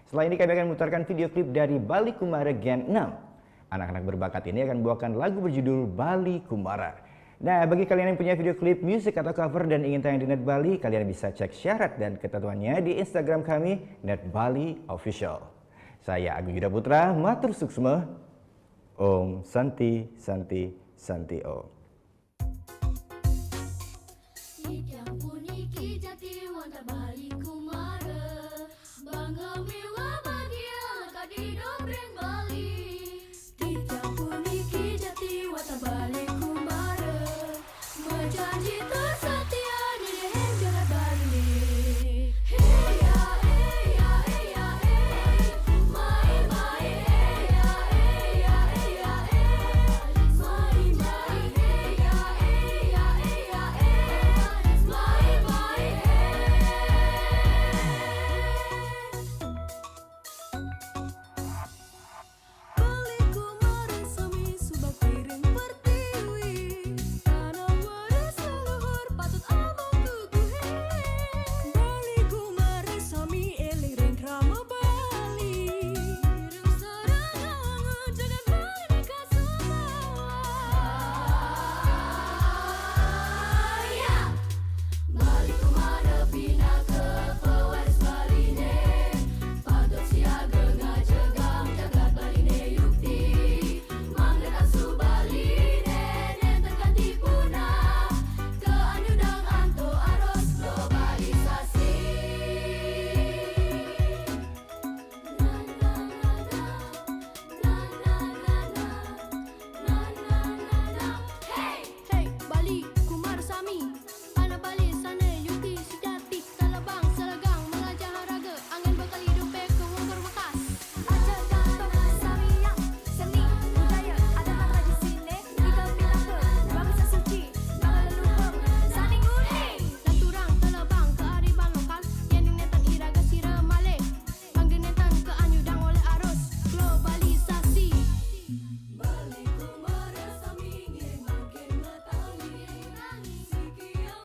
Setelah ini kami akan memutarkan video klip dari Bali Kumara Gen 6. Anak-anak berbakat ini akan membawakan lagu berjudul Bali Kumara. Nah, bagi kalian yang punya video klip, musik atau cover dan ingin tayang di Net Bali, kalian bisa cek syarat dan ketentuannya di Instagram kami, Net Bali Official. Saya Agung Yuda Putra, matur suksma. Om Santi Santi Santi Om. Bali Kumara, bangga mewah bahagia kadido.